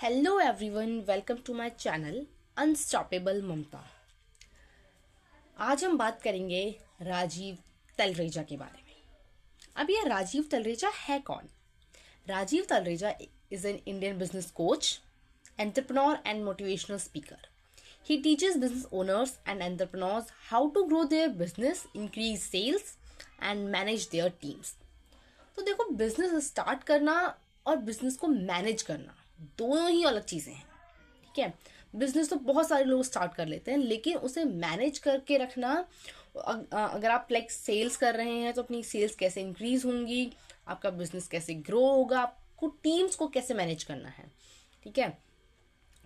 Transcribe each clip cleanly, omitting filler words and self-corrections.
Hello everyone, welcome to my channel unstoppable Mamta. आज हम बात करेंगे राजीव तलरेजा के बारे में। अब ये राजीव तलरेजा है कौन? Rajiv Talreja is an Indian business coach, entrepreneur and motivational speaker. He teaches business owners and entrepreneurs how to grow their business, increase sales and manage their teams. तो देखो, बिजनेस स्टार्ट करना और बिजनेस को मैनेज करना दोनों ही अलग चीज़ें हैं. ठीक है, बिजनेस तो बहुत सारे लोग स्टार्ट कर लेते हैं, लेकिन उसे मैनेज करके रखना, अगर आप लाइक सेल्स कर रहे हैं तो अपनी सेल्स कैसे इंक्रीज होंगी, आपका बिजनेस कैसे ग्रो होगा, आपको टीम्स को कैसे मैनेज करना है. ठीक है,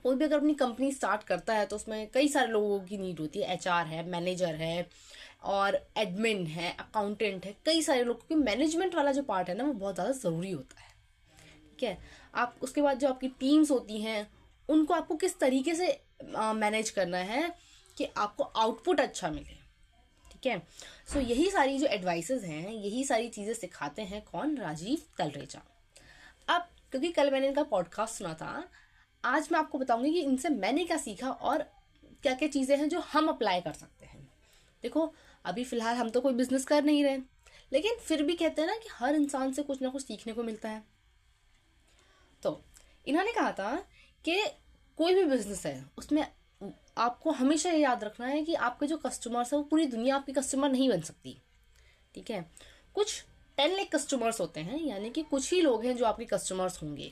कोई भी अगर अपनी कंपनी स्टार्ट करता है तो उसमें कई सारे लोगों की नीड होती है. एचआर है, मैनेजर है और एडमिन है, अकाउंटेंट है, कई सारे लोगों की मैनेजमेंट वाला जो पार्ट है ना, वो बहुत ज़्यादा ज़रूरी होता है. ठीक है, आप उसके बाद जो आपकी टीम्स होती हैं उनको आपको किस तरीके से मैनेज करना है कि आपको आउटपुट अच्छा मिले. ठीक है, सो यही सारी जो एडवाइसेस हैं, यही सारी चीज़ें सिखाते हैं कौन? राजीव तलरेजा. अब क्योंकि कल मैंने इनका पॉडकास्ट सुना था, आज मैं आपको बताऊंगी कि इनसे मैंने क्या सीखा और क्या क्या चीज़ें हैं जो हम अप्लाई कर सकते हैं. देखो, अभी फ़िलहाल हम तो कोई बिजनेस कर नहीं रहे, लेकिन फिर भी कहते हैं ना कि हर इंसान से कुछ ना कुछ सीखने को मिलता है. तो इन्होंने कहा था कि कोई भी बिजनेस है उसमें आपको हमेशा ये याद रखना है कि आपके जो कस्टमर्स है वो पूरी दुनिया आपकी कस्टमर नहीं बन सकती. ठीक है, कुछ 10 लाख कस्टमर्स होते हैं, यानी कि कुछ ही लोग हैं जो आपके कस्टमर्स होंगे.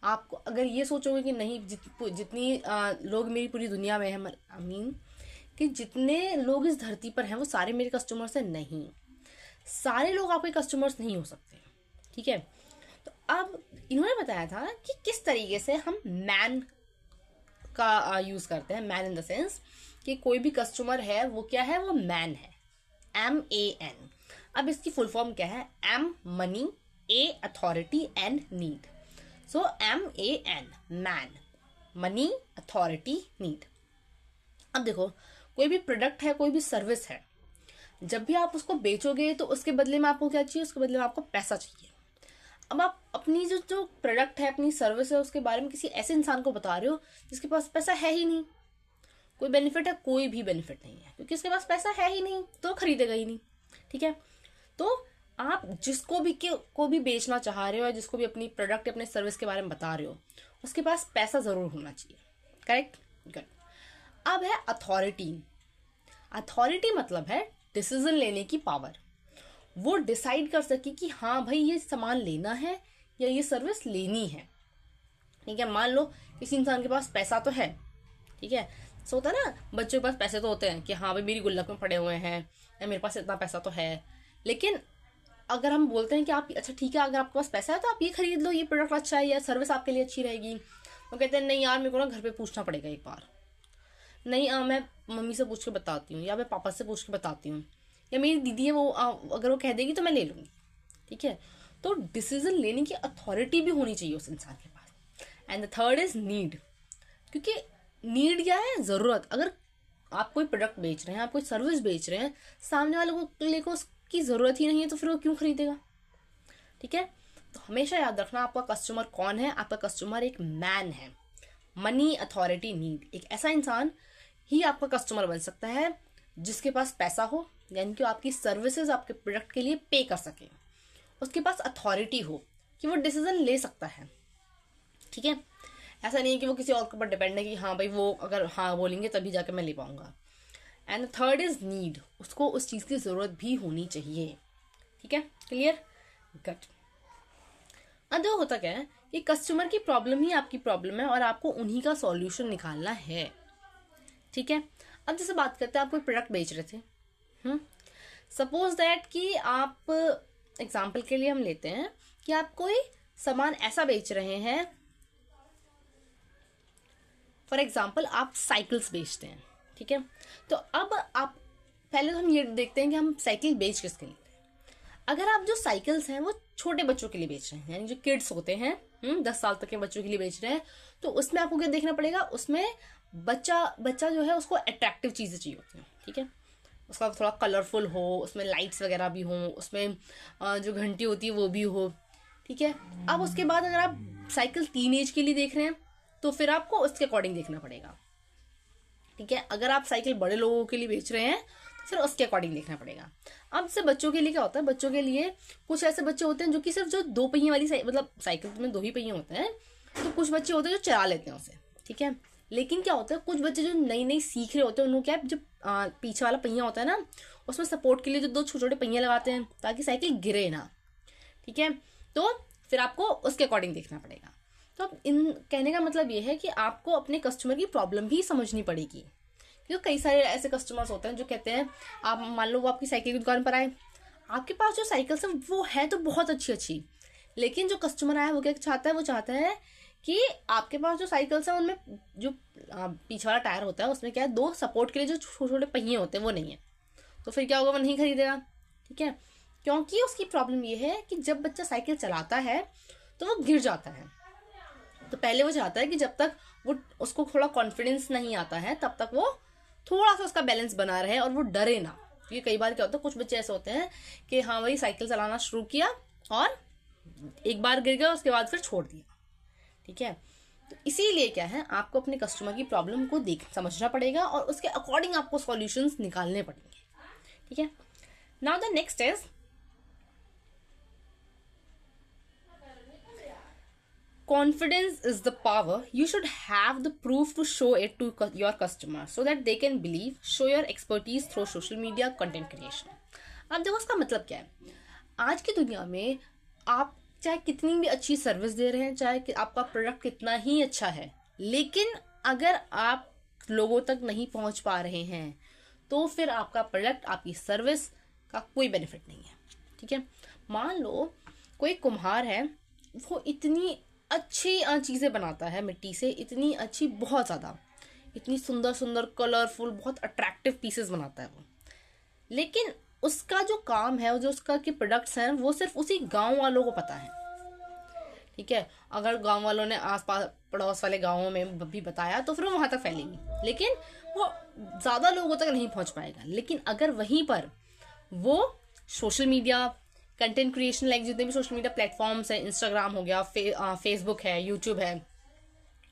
आपको अगर ये सोचोगे कि नहीं, जितनी लोग मेरी पूरी दुनिया में है, कि जितने लोग इस धरती पर हैं वो सारे मेरे कस्टमर्स हैं, नहीं, सारे लोग आपके कस्टमर्स नहीं हो सकते. ठीक है, तो अब इन्होंने बताया था कि किस तरीके से हम मैन का यूज़ करते हैं. मैन इन द सेंस कि कोई भी कस्टमर है वो क्या है? वो मैन है, MAN. अब इसकी फुल फॉर्म क्या है? M money, A authority and need. So MAN, man, money, authority, need. अब देखो, कोई भी प्रोडक्ट है, कोई भी सर्विस है, जब भी आप उसको बेचोगे तो उसके बदले में आपको क्या चाहिए? उसके बदले में आपको पैसा चाहिए. अब आप अपनी जो प्रोडक्ट है, अपनी सर्विस है, उसके बारे में किसी ऐसे इंसान को बता रहे हो जिसके पास पैसा है ही नहीं. कोई बेनिफिट है? कोई भी बेनिफिट नहीं है, क्योंकि उसके पास पैसा है ही नहीं, तो खरीदेगा ही नहीं. ठीक है, तो आप जिसको भी को भी बेचना चाह रहे हो, या जिसको भी अपनी प्रोडक्ट, अपने सर्विस के बारे में बता रहे हो, उसके पास पैसा ज़रूर होना चाहिए. Correct, good. अब है अथॉरिटी. अथॉरिटी मतलब है डिसीजन लेने की पावर. वो डिसाइड कर सके कि हाँ भाई, ये सामान लेना है या ये सर्विस लेनी है. ठीक है, मान लो किसी इंसान के पास पैसा तो है. ठीक है, सो होता है ना, बच्चों के पास पैसे तो होते हैं कि हाँ भाई, मेरी गुल्लक में पड़े हुए हैं या मेरे पास इतना पैसा तो है. लेकिन अगर हम बोलते हैं कि आप, अच्छा ठीक है, अगर आपके पास पैसा है तो आप ये खरीद लो, ये प्रोडक्ट अच्छा है या सर्विस आपके लिए अच्छी रहेगी, तो कहते हैं नहीं यार, मेरे को ना घर पे पूछना पड़ेगा एक बार. नहीं, मैं मम्मी से पूछ के बताती हूँ, या मैं पापा से पूछ के बताती हूँ, या मेरी दीदी है वो अगर वो कह देगी तो मैं ले लूँगी. ठीक है, तो डिसीजन लेने की अथॉरिटी भी होनी चाहिए उस इंसान के पास. And the third is need. क्योंकि नीड क्या है? ज़रूरत. अगर आप कोई प्रोडक्ट बेच रहे हैं, आप कोई सर्विस बेच रहे हैं, सामने वाले को उसकी ज़रूरत ही नहीं है, तो फिर वो क्यों खरीदेगा? ठीक है, तो हमेशा याद रखना, आपका कस्टमर कौन है? आपका कस्टमर एक मैन है. Money, authority, need. एक ऐसा इंसान ही आपका कस्टमर बन सकता है जिसके पास पैसा हो, यानी कि आपकी सर्विसेज, आपके प्रोडक्ट के लिए पे कर सके. उसके पास अथॉरिटी हो कि वो डिसीजन ले सकता है. ठीक है, ऐसा नहीं है कि वो किसी और के ऊपर डिपेंड है कि हाँ भाई, वो अगर हाँ बोलेंगे तभी जाके मैं ले पाऊंगा. And third is need. उसको उस चीज़ की ज़रूरत भी होनी चाहिए. ठीक है, क्लियर, गुड. अब देखो, होता क्या है कि कस्टमर की प्रॉब्लम ही आपकी प्रॉब्लम है और आपको उन्हीं का सॉल्यूशन निकालना है. ठीक है, अब जैसे बात करते हैं, आप कोई प्रोडक्ट बेच रहे थे. सपोज दैट कि आप, एग्जाम्पल के लिए हम लेते हैं कि आप कोई सामान ऐसा बेच रहे हैं, फॉर एग्जाम्पल आप साइकिल्स बेचते हैं. ठीक है, तो अब आप, पहले तो हम ये देखते हैं कि हम साइकिल बेच किसके लिए. अगर आप जो साइकिल्स हैं वो छोटे बच्चों के लिए बेच रहे हैं, यानी जो किड्स होते हैं, 10 साल तक के बच्चों के लिए बेच रहे हैं, तो उसमें आपको क्या देखना पड़ेगा? उसमें बच्चा जो है उसको अट्रैक्टिव चीज़ें चाहिए होती हैं. ठीक है, उसका थोड़ा कलरफुल हो, उसमें लाइट्स वगैरह भी हों, उसमें जो घंटी होती है वो भी हो. ठीक है, अब उसके बाद अगर आप साइकिल टीन एज के लिए देख रहे हैं तो फिर आपको उसके अकॉर्डिंग देखना पड़ेगा। ठीक है, अगर आप साइकिल बड़े लोगों के लिए बेच रहे हैं तो फिर उसके अकॉर्डिंग देखना पड़ेगा। अब से बच्चों के लिए क्या होता है, बच्चों के लिए कुछ ऐसे बच्चे होते हैं जो कि सिर्फ जो 2 पहिए वाली मतलब साइकिल में 2 ही पहिए होते हैं, तो कुछ बच्चे होते हैं जो चला लेते हैं उसे। ठीक है, लेकिन क्या होता है, कुछ बच्चे जो नई नई सीख रहे होते हैं उनको क्या है, जो पीछे वाला पहिया होता है ना, उसमें सपोर्ट के लिए जो 2 छोटे छोटे पहिए लगाते हैं ताकि साइकिल गिरे ना। ठीक है, तो फिर आपको उसके अकॉर्डिंग देखना पड़ेगा। तो अब इन कहने का मतलब ये है कि आपको अपने कस्टमर की प्रॉब्लम भी समझनी पड़ेगी, क्योंकि कई सारे ऐसे कस्टमर्स होते हैं जो कहते हैं, आप मान लो वो आपकी साइकिल की दुकान पर आए, आपके पास जो साइकिल्स है वो है तो बहुत अच्छी, लेकिन जो कस्टमर आया वो क्या चाहता है, वो चाहता है कि आपके पास जो साइकिल्स है उनमें जो पीछे वाला टायर होता है उसमें क्या है, 2 सपोर्ट के लिए जो छोटे छोटे पहिए होते हैं वो नहीं है। तो फिर क्या होगा, वो नहीं खरीदेगा। ठीक है, क्योंकि उसकी प्रॉब्लम ये है कि जब बच्चा साइकिल चलाता है तो वो गिर जाता है। तो पहले वो चाहता है कि जब तक वो उसको थोड़ा कॉन्फिडेंस नहीं आता है तब तक वो थोड़ा सा उसका बैलेंस बना रहे और वो डरे ना। क्योंकि कई बार क्या होता है, कुछ बच्चे ऐसे होते हैं कि हाँ भाई साइकिल चलाना शुरू किया और एक बार गिर गया, उसके बाद फिर छोड़ दिया। ठीक है, तो इसीलिए क्या है, आपको अपने कस्टमर की प्रॉब्लम को समझना पड़ेगा और उसके अकॉर्डिंग आपको सॉल्यूशंस निकालने पड़ेंगे। ठीक है, now the next is confidence is the power. You should have the proof to show it to your customer so that they can believe. Show your expertise through social media content creation. अब देखो उसका मतलब क्या है, आज की दुनिया में आप चाहे कितनी भी अच्छी सर्विस दे रहे हैं, चाहे कि आपका प्रोडक्ट कितना ही अच्छा है, लेकिन अगर आप लोगों तक नहीं पहुंच पा रहे हैं तो फिर आपका प्रोडक्ट, आपकी सर्विस का कोई बेनिफिट नहीं है। ठीक है, मान लो कोई कुम्हार है, वो इतनी अच्छी चीज़ें बनाता है मिट्टी से, इतनी अच्छी, बहुत ज़्यादा, इतनी सुंदर सुंदर कलरफुल बहुत अट्रैक्टिव पीसेस बनाता है वो, लेकिन उसका जो काम है, जो उसका के प्रोडक्ट्स हैं, वो सिर्फ उसी गांव वालों को पता है। ठीक है, अगर गांव वालों ने आसपास पड़ोस वाले गांवों में भी बताया तो फिर वो वहां तक फैलेंगी, लेकिन वो ज़्यादा लोगों तक नहीं पहुंच पाएगा। लेकिन अगर वहीं पर वो social media content creation, like जितने भी सोशल मीडिया प्लेटफॉर्म्स हैं, इंस्टाग्राम हो गया, फेसबुक है, यूट्यूब है,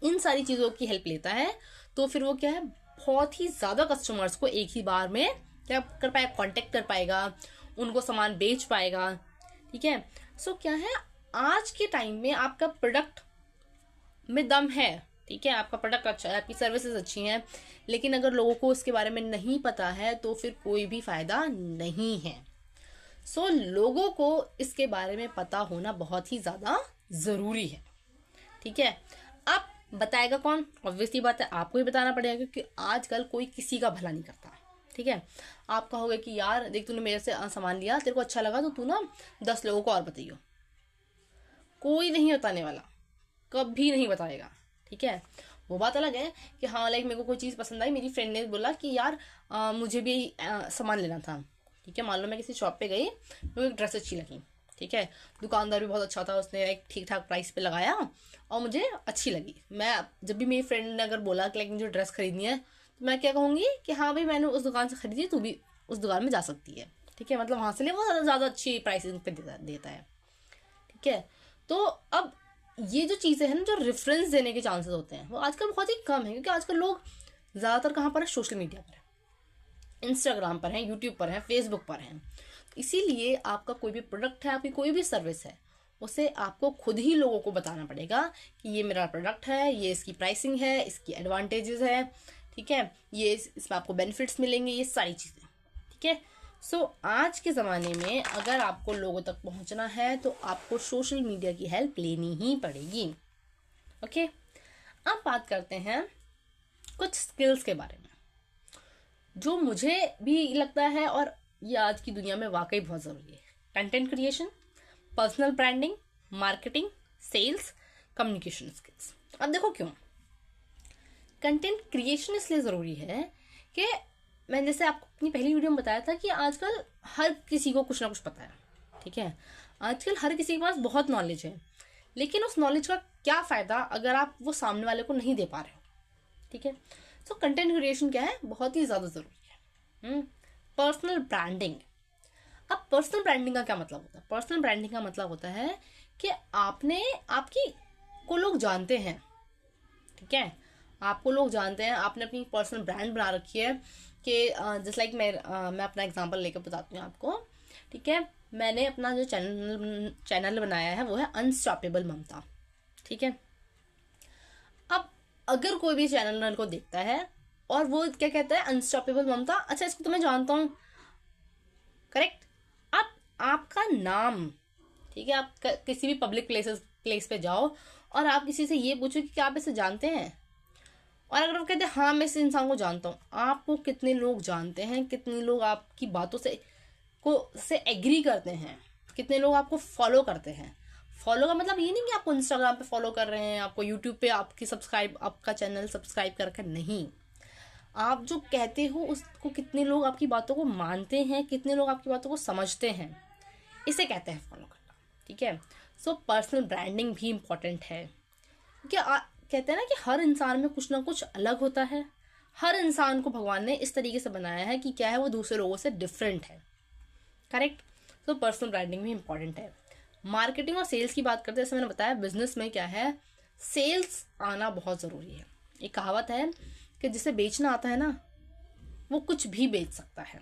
इन सारी चीज़ों की हेल्प लेता है, तो फिर वो क्या है, बहुत ही ज़्यादा कस्टमर्स को एक ही बार में क्या कर पाएगा, कांटेक्ट कर पाएगा, उनको सामान बेच पाएगा। ठीक है, सो क्या है, आज के टाइम में आपका प्रोडक्ट में दम है। ठीक है, आपका प्रोडक्ट अच्छा है, आपकी सर्विसेज अच्छी हैं, लेकिन अगर लोगों को इसके बारे में नहीं पता है तो फिर कोई भी फायदा नहीं है। सो लोगों को इसके बारे में पता होना बहुत ही ज़्यादा ज़रूरी है। ठीक है, अब बताएगा कौन, ऑब्वियसली बात है आपको ही बताना पड़ेगा, क्योंकि आजकल कोई किसी का भला नहीं करता। ठीक है, आप कहोगे कि यार देख तूने मेरे से सामान लिया, तेरे को अच्छा लगा तो तू ना 10 लोगों को और बताइयो, कोई नहीं बताने वाला, कभी नहीं बताएगा। ठीक है, वो बात अलग है कि हाँ लाइक मेरे को कोई चीज़ पसंद आई, मेरी फ्रेंड ने बोला कि यार मुझे भी सामान लेना था। ठीक है, मान लो मैं किसी शॉप पे गई, मेरे को एक ड्रेस अच्छी लगी। ठीक है, दुकानदार भी बहुत अच्छा था, उसने एक ठीक ठाक प्राइस पे लगाया और मुझे अच्छी लगी। मैं जब भी मेरी फ्रेंड ने अगर बोला कि लाइक मुझे ड्रेस खरीदनी है, तो मैं क्या कहूँगी कि हाँ भाई मैंने उस दुकान से खरीदी, तू भी उस दुकान में जा सकती है। ठीक है, मतलब वहाँ से ले वो ज़्यादा अच्छी प्राइसिंग पे देता है। ठीक है, तो अब ये जो चीज़ें हैं ना, जो रेफरेंस देने के चांसेस होते हैं वो आजकल बहुत ही कम है, क्योंकि आजकल लोग ज़्यादातर कहाँ पर है, सोशल मीडिया पर है, इंस्टाग्राम पर है, यूट्यूब पर है, फेसबुक पर है। इसीलिए आपका कोई भी प्रोडक्ट है, आपकी कोई भी सर्विस है, उसे आपको खुद ही लोगों को बताना पड़ेगा कि ये मेरा प्रोडक्ट है, ये इसकी प्राइसिंग है, इसकी एडवांटेजेस है। ठीक है, ये इसमें आपको बेनिफिट्स मिलेंगे, ये सारी चीज़ें। ठीक है, सो आज के ज़माने में अगर आपको लोगों तक पहुंचना है तो आपको सोशल मीडिया की हेल्प लेनी ही पड़ेगी। ओके, अब बात करते हैं कुछ स्किल्स के बारे में, जो मुझे भी लगता है और ये आज की दुनिया में वाकई बहुत ज़रूरी है। Content creation, personal branding, marketing, sales, communication skills. अब देखो क्यों कंटेंट क्रिएशन इसलिए ज़रूरी है कि मैंने जैसे आपको अपनी पहली वीडियो में बताया था कि आजकल हर किसी को कुछ ना कुछ पता है। ठीक है, आजकल हर किसी के पास बहुत नॉलेज है, लेकिन उस नॉलेज का क्या फ़ायदा अगर आप वो सामने वाले को नहीं दे पा रहे हो। ठीक है, सो कंटेंट क्रिएशन क्या है, बहुत ही ज़्यादा ज़रूरी है। Personal branding. अब पर्सनल ब्रांडिंग का क्या मतलब होता है, पर्सनल ब्रांडिंग का मतलब होता है कि आपने आपकी को लोग जानते हैं। ठीक है, आपको लोग जानते हैं, आपने अपनी पर्सनल ब्रांड बना रखी है कि जस्ट लाइक मैं अपना एग्जांपल लेकर बताती हूँ आपको। ठीक है, मैंने अपना जो चैनल बनाया है वो है अनस्टॉपेबल ममता। ठीक है, अब अगर कोई भी चैनल को देखता है और वो क्या कहता है, अनस्टॉपेबल ममता, अच्छा इसको तो मैं जानता हूँ, करेक्ट। अब आपका नाम, ठीक है, आप किसी भी पब्लिक प्लेस पे जाओ और आप किसी से ये पूछो कि क्या आप इसे जानते हैं, और अगर वो कहते हैं हाँ मैं इस इंसान को जानता हूँ, आपको कितने लोग जानते हैं, कितने लोग आपकी बातों से एग्री करते हैं, कितने लोग आपको फॉलो करते हैं। फॉलो का मतलब ये नहीं कि आपको इंस्टाग्राम पे फॉलो कर रहे हैं, आपको यूट्यूब पे आपका चैनल सब्सक्राइब कर नहीं, आप जो कहते हो उसको कितने लोग आपकी बातों को मानते हैं, कितने लोग आपकी बातों को समझते हैं, इसे कहते हैं फॉलो करना। ठीक है, सो पर्सनल ब्रांडिंग भी इम्पोर्टेंट है, क्योंकि कहते हैं ना कि हर इंसान में कुछ ना कुछ अलग होता है। हर इंसान को भगवान ने इस तरीके से बनाया है कि क्या है, वो दूसरे लोगों से डिफरेंट है, करेक्ट। तो पर्सनल ब्रांडिंग भी इम्पोर्टेंट है। मार्केटिंग और सेल्स की बात करते हैं, जैसे मैंने बताया बिजनेस में क्या है, सेल्स आना बहुत ज़रूरी है। एक कहावत है कि जिसे बेचना आता है ना वो कुछ भी बेच सकता है।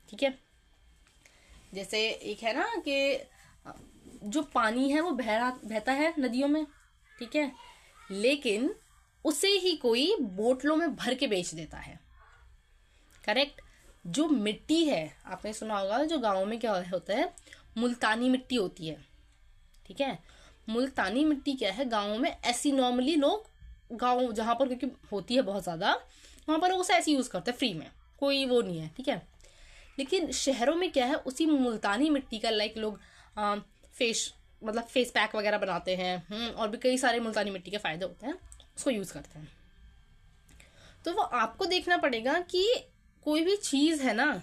ठीक है, जैसे एक है ना कि जो पानी है वो बहता है नदियों में, ठीक है, लेकिन उसे ही कोई बोतलों में भर के बेच देता है, करेक्ट। जो मिट्टी है, आपने सुना होगा जो गाँव में क्या होता है, मुल्तानी मिट्टी होती है। ठीक है, मुल्तानी मिट्टी क्या है, गाँव में ऐसी नॉर्मली लोग, गाँव जहाँ पर क्योंकि होती है बहुत ज़्यादा, वहाँ पर उसे ऐसे यूज़ करते हैं फ्री में, कोई वो नहीं है। ठीक है, लेकिन शहरों में क्या है, उसी मुल्तानी मिट्टी का लाइक लोग फेस पैक वगैरह बनाते हैं, और भी कई सारे मुल्तानी मिट्टी के फ़ायदे होते हैं, उसको यूज़ करते हैं। तो वो आपको देखना पड़ेगा कि कोई भी चीज़ है ना,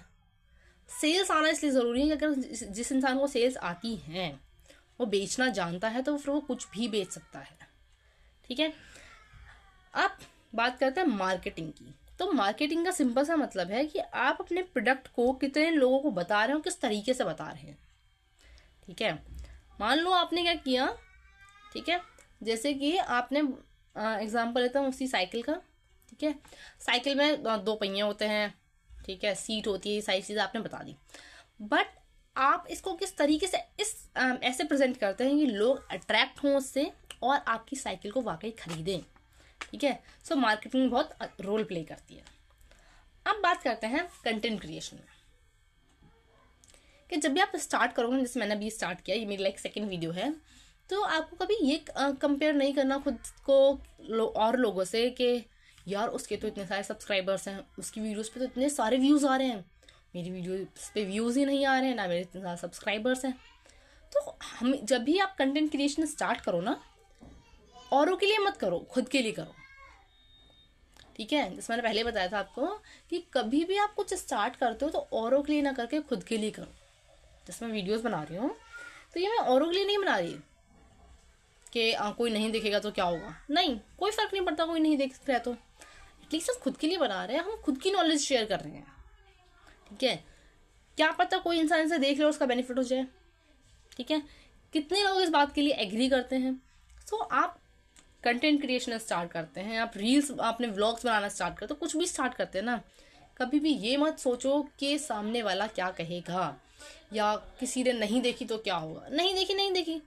सेल्स आना इसलिए ज़रूरी है कि अगर जिस इंसान को सेल्स आती है वो बेचना जानता है तो फिर वो कुछ भी बेच सकता है। ठीक है, अब बात करते हैं मार्केटिंग की। तो मार्केटिंग का सिंपल सा मतलब है कि आप अपने प्रोडक्ट को कितने लोगों को बता रहे हो, किस तरीके से बता रहे हैं। ठीक है, मान लो आपने क्या किया, ठीक है, जैसे कि आपने एग्जांपल लेता हूँ उसी साइकिल का। ठीक है, साइकिल में 2 पहिए होते हैं, ठीक है, सीट होती है, ये सारी चीज़ें आपने बता दी, बट आप इसको किस तरीके से ऐसे प्रेजेंट करते हैं कि लोग अट्रैक्ट हों उससे और आपकी साइकिल को वाकई खरीदें। ठीक है, सो मार्केटिंग बहुत रोल प्ले करती है। अब बात करते हैं कंटेंट क्रिएशन में, कि जब भी आप स्टार्ट करोगे, जैसे मैंने अभी स्टार्ट किया, ये मेरी लाइक सेकंड वीडियो है, तो आपको कभी ये कंपेयर नहीं करना खुद को और लोगों से कि यार उसके तो इतने सारे सब्सक्राइबर्स हैं, उसकी वीडियोस पे तो इतने सारे व्यूज़ आ रहे हैं, मेरी वीडियोस पे व्यूज़ ही नहीं आ रहे हैं, ना मेरे इतने सारे सब्सक्राइबर्स हैं। तो हम जब भी आप कंटेंट क्रिएशन स्टार्ट करो ना, औरों के लिए मत करो, खुद के लिए करो। ठीक है, जैसे मैंने पहले बताया था आपको कि कभी भी आप कुछ स्टार्ट करते हो तो औरों के लिए ना करके खुद के लिए करो। जैसे मैं वीडियोस बना रही हूँ तो ये मैं औरों के लिए नहीं बना रही कि कोई नहीं देखेगा तो क्या होगा, नहीं, कोई फर्क नहीं पड़ता, कोई नहीं देख रहा तो एटलीस्ट हम खुद के लिए बना रहे हैं, हम खुद की नॉलेज शेयर कर रहे हैं। ठीक है, क्या पता कोई इंसान इसे देख ले और उसका बेनिफिट हो जाए। ठीक है, कितने लोग इस बात के लिए एग्री करते हैं। सो आप कंटेंट क्रिएशन स्टार्ट करते हैं, आप रील्स, आपने व्लॉग्स बनाना स्टार्ट करते हो, कुछ भी स्टार्ट करते हैं ना, कभी भी ये मत सोचो कि सामने वाला क्या कहेगा या किसी ने नहीं देखी तो क्या होगा। नहीं देखी,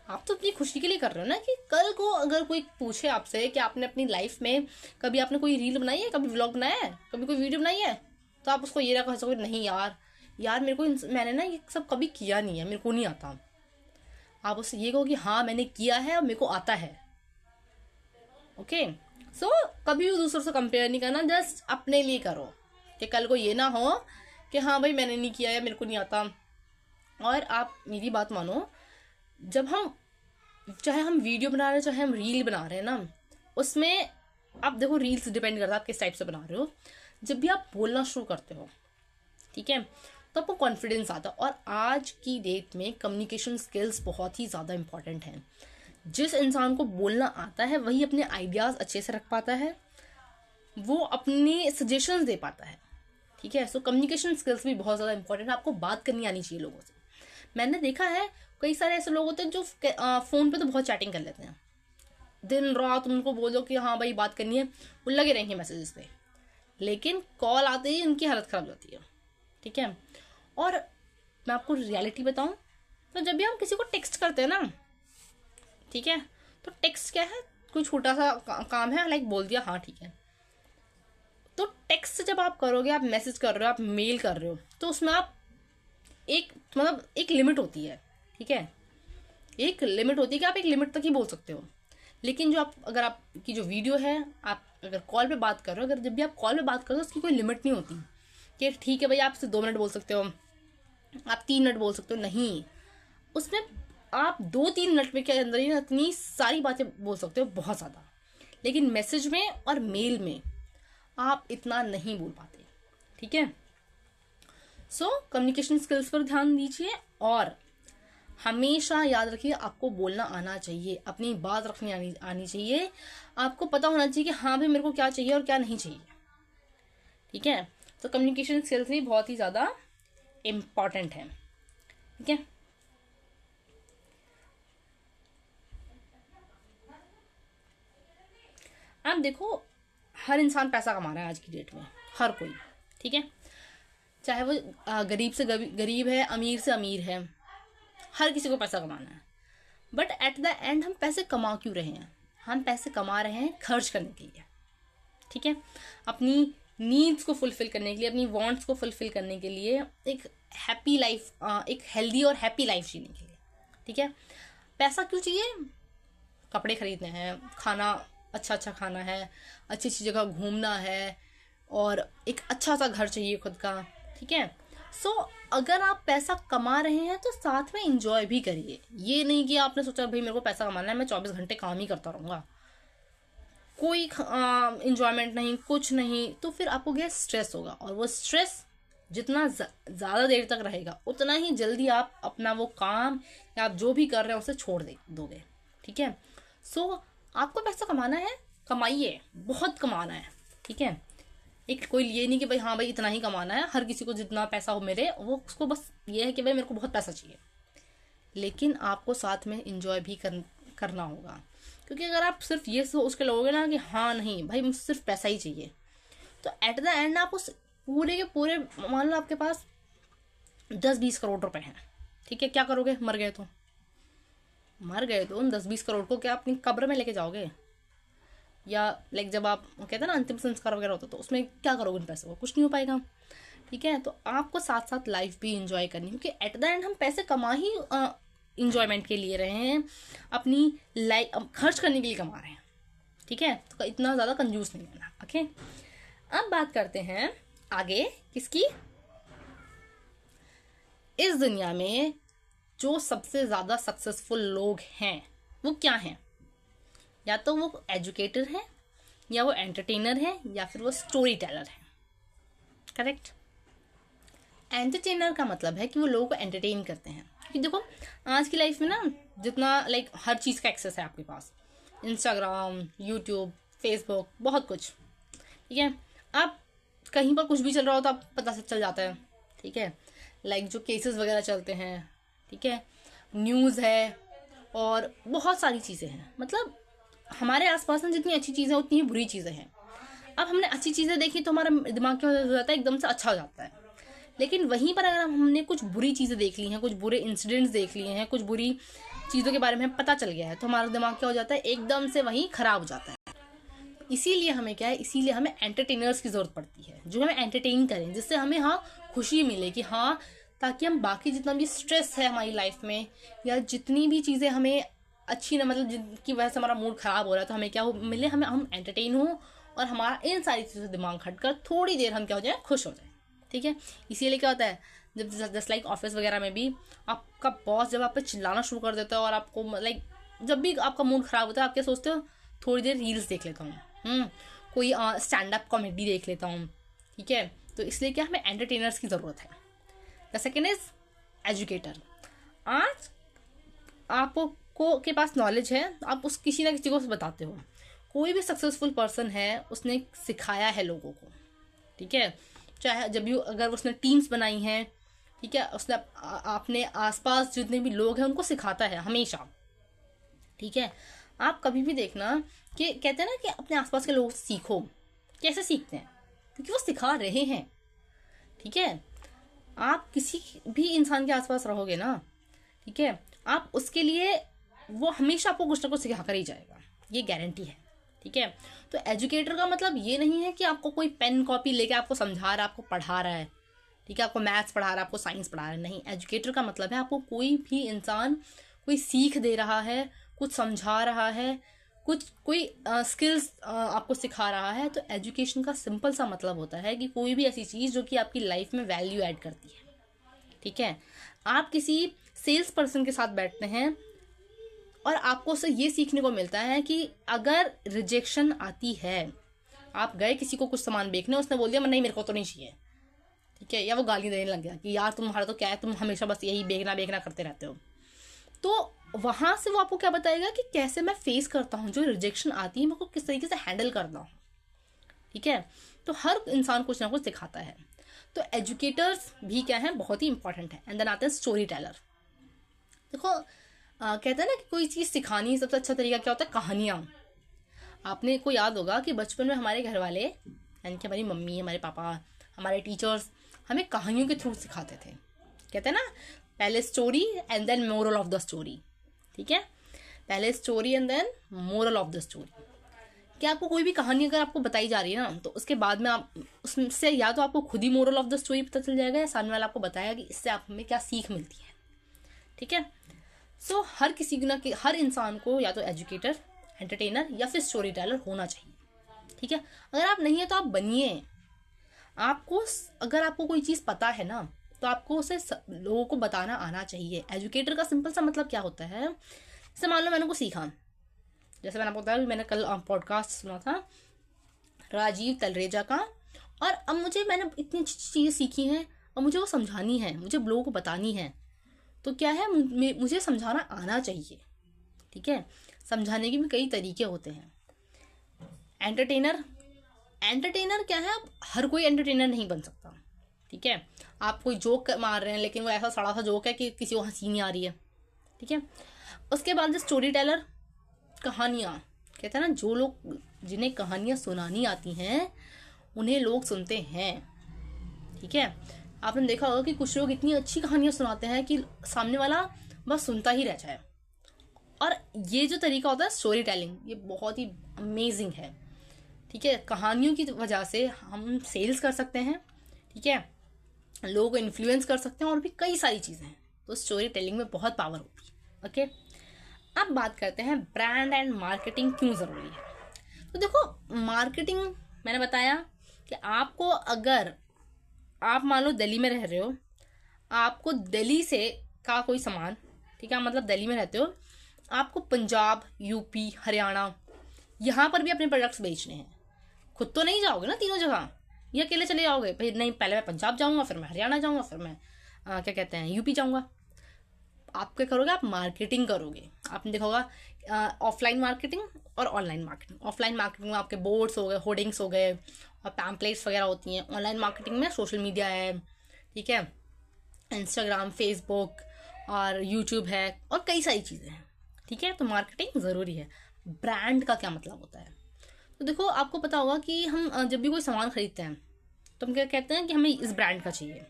आप तो अपनी खुशी के लिए कर रहे हो ना, कि कल को अगर कोई पूछे आपसे कि आपने अपनी लाइफ में कभी आपने कोई रील बनाई है, कभी व्लॉग बनाया है, कभी कोई वीडियो बनाई है, तो आप उसको ये ना कह सको नहीं यार मैंने ना ये सब कभी किया नहीं है, मेरे को नहीं आता। आप उससे ये कहो कि हाँ मैंने किया है और मेरे को आता है। ओके, सो कभी भी दूसरों से कंपेयर नहीं करना, जस्ट अपने लिए करो कि कल को ये ना हो कि हाँ भाई मैंने नहीं किया या मेरे को नहीं आता। और आप मेरी बात मानो, चाहे हम वीडियो बना रहे हैं, चाहे हम रील बना रहे हैं ना, उसमें आप देखो रील्स डिपेंड करता है आप किस टाइप से बना रहे हो। जब भी आप बोलना शुरू करते हो, ठीक है, तो आपको कॉन्फिडेंस आता है। और आज की डेट में कम्युनिकेशन स्किल्स बहुत ही ज़्यादा इंपॉर्टेंट हैं। जिस इंसान को बोलना आता है वही अपने आइडियाज़ अच्छे से रख पाता है, वो अपने सजेशंस दे पाता है। ठीक है, सो कम्युनिकेशन स्किल्स भी बहुत ज़्यादा इंपॉर्टेंट है। आपको बात करनी आनी चाहिए लोगों से। मैंने देखा है कई सारे ऐसे लोग होते हैं जो फ़ोन पे तो बहुत चैटिंग कर लेते हैं, दिन रात उनको बोलो कि हाँ भाई बात करनी है, वो लगे रहेंगे मैसेजेस पे, लेकिन कॉल आते ही उनकी हालत खराब हो जाती है। ठीक है। और मैं आपको रियलिटी बताऊं तो जब भी हम किसी को टेक्स्ट करते हैं ना, ठीक है, तो टेक्स्ट क्या है, कोई छोटा सा काम है, लाइक बोल दिया हाँ ठीक है। तो टेक्स्ट जब आप करोगे, आप मैसेज कर रहे हो, आप मेल कर रहे हो, तो उसमें आप एक लिमिट होती है। ठीक है, एक लिमिट होती है कि आप एक लिमिट तक ही बोल सकते हो। लेकिन जो आप अगर आपकी जो वीडियो है, आप अगर कॉल पे बात कर रहे हो, अगर जब भी आप कॉल पे बात कर रहे हो उसकी कोई लिमिट नहीं होती कि ठीक है भाई आप सिर्फ 2 मिनट बोल सकते हो, आप 3 मिनट बोल सकते हो, नहीं। उसमें आप 2-3 मिनट में के अंदर ही इतनी सारी बातें बोल सकते हो, बहुत ज़्यादा। लेकिन मैसेज में और मेल में आप इतना नहीं बोल पाते। ठीक है। सो कम्युनिकेशन स्किल्स पर ध्यान दीजिए और हमेशा याद रखिए आपको बोलना आना चाहिए, अपनी बात रखनी आनी चाहिए। आपको पता होना चाहिए कि हाँ भाई मेरे को क्या चाहिए और क्या नहीं चाहिए। ठीक है। तो कम्युनिकेशन स्किल्स भी बहुत ही ज़्यादा इम्पॉर्टेंट है। ठीक है। आप देखो, हर इंसान पैसा कमा रहा है आज की डेट में, हर कोई। ठीक है, चाहे वो गरीब से गरीब है, अमीर से अमीर है, हर किसी को पैसा कमाना है। बट एट द एंड हम पैसे कमा क्यों रहे हैं? हम पैसे कमा रहे हैं खर्च करने के लिए। ठीक है, अपनी नीड्स को फुलफिल करने के लिए, अपनी वांट्स को फुलफिल करने के लिए, एक हैप्पी लाइफ, एक हेल्दी और हैप्पी लाइफ जीने के लिए। ठीक है, पैसा क्यों चाहिए? कपड़े खरीदने हैं, खाना अच्छा खाना है, अच्छी जगह घूमना है, और एक अच्छा सा घर चाहिए खुद का। ठीक है। सो अगर आप पैसा कमा रहे हैं तो साथ में इंजॉय भी करिए। ये नहीं कि आपने सोचा भाई मेरे को पैसा कमाना है, मैं 24 घंटे काम ही करता रहूँगा, कोई इंजॉयमेंट नहीं, कुछ नहीं, तो फिर आपको क्या स्ट्रेस होगा, और वो स्ट्रेस जितना ज़्यादा देर तक रहेगा उतना ही जल्दी आप अपना वो काम या आप जो भी कर रहे हैं उसे छोड़ दोगे। ठीक है। सो आपको पैसा कमाना है, कमाइए, बहुत कमाना है। ठीक है, एक कोई ये नहीं कि भाई हाँ भाई इतना ही कमाना है, हर किसी को जितना पैसा हो मेरे, वो उसको बस ये है कि भाई मेरे को बहुत पैसा चाहिए। लेकिन आपको साथ में इंजॉय भी करना होगा, क्योंकि अगर आप सिर्फ ये सोच के लोगे ना कि हाँ नहीं भाई मुझे सिर्फ पैसा ही चाहिए, तो एट द एंड आप उस पूरे के पूरे, मान लो आपके पास 10-20 करोड़ रुपए हैं। ठीक है, क्या करोगे? मर गए तो उन 10-20 करोड़ को क्या अपनी कब्र में लेके जाओगे? या लाइक जब आप कहते हैं ना अंतिम संस्कार वगैरह होता, तो उसमें क्या करोगे उन पैसों को? कुछ नहीं हो पाएगा। ठीक है, तो आपको साथ साथ लाइफ भी इंजॉय करनी है, क्योंकि एट द एंड हम पैसे कमा ही इंजॉयमेंट के लिए रहे हैं, अपनी लाइफ खर्च करने के लिए कमा रहे हैं। ठीक है, तो इतना ज़्यादा कंजूस नहीं होना। ओके, अब बात करते हैं आगे किसकी? इस दुनिया में जो सबसे ज़्यादा सक्सेसफुल लोग हैं वो क्या हैं? या तो वो एजुकेटर हैं, या वो एंटरटेनर हैं, या फिर वो स्टोरी टेलर हैं। करेक्ट। एंटरटेनर का मतलब है कि वो लोगों को एंटरटेन करते हैं। क्योंकि देखो आज की लाइफ में ना जितना लाइक हर चीज़ का एक्सेस है आपके पास, इंस्टाग्राम, यूट्यूब, फेसबुक, बहुत कुछ। ठीक है, आप कहीं पर कुछ भी चल रहा हो तो आप पता से चल जाता है। ठीक है, लाइक जो केसेस वगैरह चलते हैं, ठीक है, न्यूज़ है, और बहुत सारी चीज़ें हैं। मतलब हमारे आसपास में जितनी अच्छी चीज़ें उतनी ही बुरी चीज़ें हैं। अब हमने अच्छी चीज़ें देखी तो हमारा दिमाग क्या हो जाता है, एकदम से अच्छा हो जाता है। लेकिन वहीं पर अगर हमने कुछ बुरी चीज़ें देख ली हैं, कुछ बुरे इंसिडेंट्स देख लिए हैं, कुछ बुरी चीज़ों के बारे में पता चल गया है, तो हमारा दिमाग क्या हो जाता है, एकदम से वहीं खराब हो जाता है। इसीलिए हमें क्या है, इसीलिए हमें एंटरटेनर्स की ज़रूरत पड़ती है, जो हमें एंटरटेन करें, जिससे हमें हाँ खुशी मिले कि हाँ, ताकि हम बाकी जितना भी स्ट्रेस है हमारी लाइफ में, या जितनी भी चीज़ें हमें अच्छी ना, मतलब जिनकी वजह से हमारा मूड ख़राब हो रहा है, तो हमें क्या हो मिले, हमें हम एंटरटेन हो, और हमारा इन सारी चीज़ों से दिमाग हटकर थोड़ी देर हम क्या हो जाए, खुश हो जाए। ठीक है, इसीलिए क्या होता है, जब जस्ट लाइक ऑफिस वगैरह में भी आपका बॉस जब आप पे चिल्लाना शुरू कर देता है, और आपको लाइक जब भी आपका मूड ख़राब होता है, आप क्या सोचते हो, थोड़ी देर रील्स देख लेता हूँ, कोई स्टैंड अप कॉमेडी देख लेता हूँ। ठीक है, तो इसलिए क्या हमें एंटरटेनर्स की ज़रूरत है। The second is educator. आज आपको के पास नॉलेज है, आप उस किसी ना किसी को बताते हो। कोई भी सक्सेसफुल पर्सन है, उसने सिखाया है लोगों को। ठीक है, चाहे जब भी अगर उसने टीम्स बनाई हैं, ठीक है, उसने अपने आसपास जितने भी लोग हैं उनको सिखाता है हमेशा। ठीक है, आप कभी भी देखना कि कहते हैं ना कि अपने आसपास के लोगों से सीखो। कैसे सीखते हैं? क्योंकि वो सिखा रहे हैं। ठीक है, आप किसी भी इंसान के आसपास रहोगे ना, ठीक है, आप उसके लिए वो हमेशा आपको कुछ ना कुछ सिखा कर ही जाएगा, ये गारंटी है। ठीक है, तो एजुकेटर का मतलब ये नहीं है कि आपको कोई पेन कॉपी लेके आपको समझा रहा है, आपको पढ़ा रहा है। ठीक है, आपको मैथ्स पढ़ा रहा है, आपको साइंस पढ़ा रहा है, नहीं। एजुकेटर का मतलब है आपको कोई भी इंसान कोई सीख दे रहा है, कुछ समझा रहा है, कुछ कोई स्किल्स आपको सिखा रहा है। तो एजुकेशन का सिंपल सा मतलब होता है कि कोई भी ऐसी चीज़ जो कि आपकी लाइफ में वैल्यू ऐड करती है। ठीक है, आप किसी सेल्स पर्सन के साथ बैठते हैं और आपको उससे ये सीखने को मिलता है कि अगर रिजेक्शन आती है, आप गए किसी को कुछ सामान बेचने, उसने बोल दिया नहीं मेरे को तो नहीं चाहिए, ठीक है, या वो गाली देने लग गया कि यार तुम्हारा तो क्या है, तुम हमेशा बस यही बेचना बेचना करते रहते हो, तो वहां से वो आपको क्या बताएगा कि कैसे मैं फेस करता हूँ जो रिजेक्शन आती है, मैं को किस तरीके से हैंडल करता हूँ। ठीक है, तो हर इंसान कुछ ना कुछ सिखाता है। तो एजुकेटर्स भी क्या है, बहुत ही इंपॉर्टेंट है। एंड देन आते हैं स्टोरी टेलर। देखो कहते हैं ना कि कोई चीज़ सिखानी सबसे अच्छा तरीका क्या होता है, कहानियाँ। आपने को याद होगा कि बचपन में हमारे घर वाले, यानी कि हमारी मम्मी, हमारे पापा, हमारे टीचर्स हमें कहानियों के थ्रू सिखाते थे। कहते हैं ना, पहले story and then moral of the story. ठीक है, पहले story and then moral of the story. कि आपको कोई भी कहानी अगर आपको बताई जा रही है ना, तो उसके बाद में आप उससे या तो आपको खुद ही मोरल ऑफ द स्टोरी पता चल जाएगा, या सामने वाला आपको बताएगा कि इससे आप हमें क्या सीख मिलती है। ठीक है, सो हर किसी ना हर इंसान को या तो एजुकेटर, एंटरटेनर या फिर स्टोरी टेलर होना चाहिए। ठीक है, अगर आप नहीं है तो आप बनिए। आपको अगर आपको कोई चीज़ पता है ना, तो आपको उसे लोगों को बताना आना चाहिए। एजुकेटर का सिंपल सा मतलब क्या होता है, जैसे मान लो मैंने को सीखा, जैसे मैंने आपको बताया, मैंने कल पॉडकास्ट सुना था राजीव तलरेजा का, और अब मैंने इतनी अच्छी चीज़ें सीखी हैं और मुझे वो समझानी है, मुझे लोगों को बतानी है। तो क्या है, मुझे समझाना आना चाहिए। ठीक है, समझाने के भी कई तरीके होते हैं। एंटरटेनर क्या है, अब हर कोई एंटरटेनर नहीं बन सकता। ठीक है, आप कोई जोक मार रहे हैं लेकिन वो ऐसा सड़ा सा जोक है कि किसी को हंसी नहीं आ रही है। ठीक है, उसके बाद स्टोरी टेलर, कहानियाँ। कहते हैं ना, जो लोग जिन्हें कहानियाँ सुनानी आती हैं उन्हें लोग सुनते हैं। ठीक है, आपने देखा होगा कि कुछ लोग इतनी अच्छी कहानियाँ सुनाते हैं कि सामने वाला बस सुनता ही रह जाए। और ये जो तरीका होता है स्टोरी टेलिंग, ये बहुत ही अमेजिंग है। ठीक है, कहानियों की वजह से हम सेल्स कर सकते हैं। ठीक है, लोगों को इन्फ्लुएंस कर सकते हैं, और भी कई सारी चीज़ें हैं। तो स्टोरी टेलिंग में बहुत पावर होती है। ओके, अब बात करते हैं ब्रांड एंड मार्केटिंग क्यों ज़रूरी है। तो देखो, मार्केटिंग मैंने बताया कि आपको, अगर आप मान लो दिल्ली में रह रहे हो, आपको दिल्ली से का कोई सामान, ठीक है, मतलब दिल्ली में रहते हो, आपको पंजाब, यूपी, हरियाणा, यहाँ पर भी अपने प्रोडक्ट्स बेचने हैं। खुद तो नहीं जाओगे ना तीनों जगह, ये अकेले चले जाओगे भाई, नहीं, पहले मैं पंजाब जाऊँगा, फिर मैं हरियाणा जाऊँगा, फिर मैं क्या कहते हैं यूपी जाऊँगा। आप क्या करोगे, आप मार्केटिंग करोगे। आपने देखा होगा ऑफलाइन मार्केटिंग और ऑनलाइन मार्केटिंग। ऑफलाइन मार्केटिंग में आपके बोर्ड्स हो गए, होर्डिंग्स हो गए और पैम्पलेट्स वगैरह होती हैं। ऑनलाइन मार्केटिंग में सोशल मीडिया है, ठीक है, इंस्टाग्राम, फेसबुक और यूट्यूब है, और कई सारी चीज़ें हैं। ठीक है, तो मार्केटिंग ज़रूरी है। ब्रांड का क्या मतलब होता है, तो देखो, आपको पता होगा कि हम जब भी कोई सामान खरीदते हैं तो हम क्या कहते हैं कि हमें इस ब्रांड का चाहिए।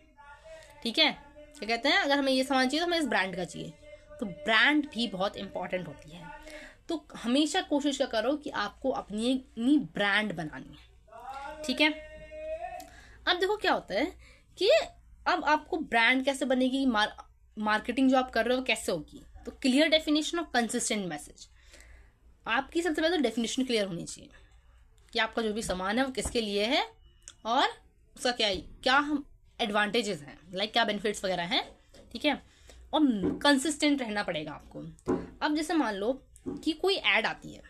ठीक है, क्या कहते हैं, अगर हमें ये सामान चाहिए तो हमें इस ब्रांड का चाहिए। तो ब्रांड भी बहुत इंपॉर्टेंट होती है। तो हमेशा कोशिश करो कि आपको अपनी ब्रांड बनानी है। ठीक है, अब देखो क्या होता है कि अब आपको ब्रांड कैसे बनेगी, मार्केटिंग जो आप कर रहे हो कैसे होगी। तो क्लियर डेफिनेशन और कंसिस्टेंट मैसेज। आपकी सबसे पहले तो डेफिनेशन क्लियर होनी चाहिए कि आपका जो भी सामान है वो किसके लिए है और उसका क्या हम एडवांटेजेस हैं, लाइक क्या बेनिफिट्स वगैरह हैं। ठीक है, और कंसिस्टेंट रहना पड़ेगा आपको। अब जैसे मान लो कि कोई ऐड आती है,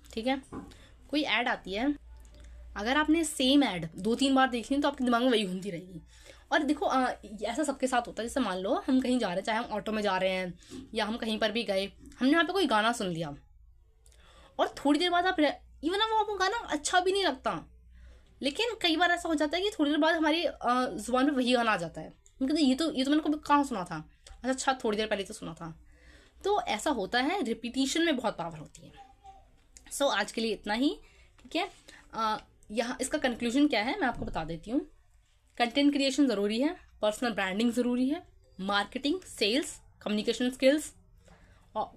ठीक है, कोई ऐड आती है, अगर आपने सेम ऐड 2-3 बार देख ली तो आपके दिमाग में वही घूमती रहेगी। और देखो ऐसा सबके साथ होता है। जैसे मान लो हम कहीं जा रहे हैं, चाहे हम ऑटो में जा रहे हैं या हम कहीं पर भी गए, हमने वहाँ पे कोई गाना सुन लिया और थोड़ी देर बाद इवन वो आपको गाना अच्छा भी नहीं लगता, लेकिन कई बार ऐसा हो जाता है कि थोड़ी देर बाद हमारी जुबान पे वही गाना आ जाता है। हम कहते ये तो मैंने कभी कहाँ सुना था, अच्छा थोड़ी देर पहले तो सुना था। तो ऐसा होता है, रिपीटिशन में बहुत पावर होती है। सो आज के लिए इतना ही, ठीक है। यहाँ इसका कंक्लूजन क्या है मैं आपको बता देती हूँ। कंटेंट क्रिएशन ज़रूरी है, पर्सनल ब्रांडिंग ज़रूरी है, मार्केटिंग, सेल्स, कम्युनिकेशन स्किल्स, और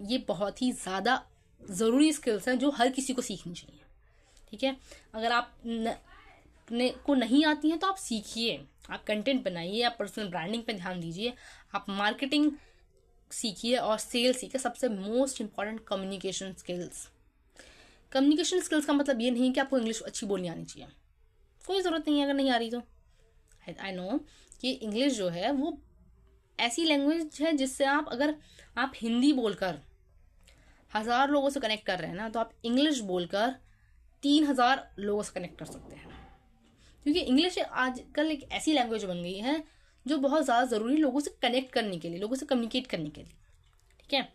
ये बहुत ही ज़्यादा ज़रूरी स्किल्स हैं जो हर किसी को सीखनी चाहिए, ठीक है। अगर आप को नहीं आती हैं तो आप सीखिए, आप कंटेंट बनाइए, आप पर्सनल ब्रांडिंग पे ध्यान दीजिए, आप मार्केटिंग सीखिए और सेल्स सीखिए। सबसे most important communication skills. Communication skills का मतलब ये नहीं कि आपको इंग्लिश अच्छी बोलनी आनी चाहिए, कोई ज़रूरत नहीं है अगर नहीं आ रही तो। आई नो कि इंग्लिश जो है वो ऐसी लैंग्वेज है जिससे अगर आप हिंदी बोलकर 1000 लोगों से कनेक्ट कर रहे हैं ना, तो आप इंग्लिश बोलकर 3000 लोगों से कनेक्ट कर सकते हैं। क्योंकि इंग्लिश आजकल एक ऐसी लैंग्वेज बन गई है जो बहुत ज़्यादा ज़रूरी है लोगों से कनेक्ट करने के लिए, लोगों से कम्युनिकेट करने के लिए, ठीक है।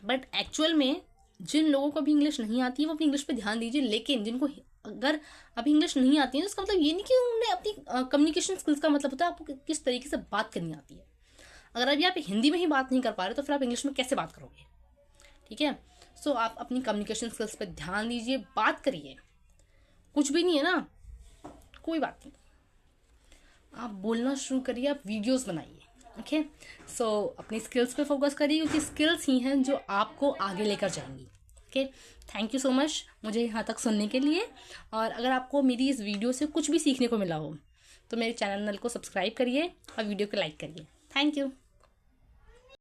बट एक्चुअल में जिन लोगों को अभी इंग्लिश नहीं आती है वो अपनी इंग्लिश पे ध्यान दीजिए, लेकिन जिनको अगर अभी इंग्लिश नहीं आती है तो इसका मतलब ये नहीं कि उन्होंने अपनी कम्युनिकेशन स्किल्स का मतलब होता है आपको किस तरीके से बात करनी आती है। अगर अभी आप हिंदी में ही बात नहीं कर पा रहे तो फिर आप इंग्लिश में कैसे बात करोगे, ठीक है। सो आप अपनी कम्युनिकेशन स्किल्स पे ध्यान दीजिए, बात करिए, कुछ भी नहीं है ना, कोई बात नहीं, आप बोलना शुरू करिए, आप वीडियोस बनाइए, ओके। सो अपनी स्किल्स पे फोकस करिए क्योंकि स्किल्स ही हैं जो आपको आगे लेकर जाएंगी, okay. Thank you so much मुझे यहाँ तक सुनने के लिए। और अगर आपको मेरी इस वीडियो से कुछ भी सीखने को मिला हो तो मेरे चैनल को सब्सक्राइब करिए और वीडियो को लाइक करिए। Thank you.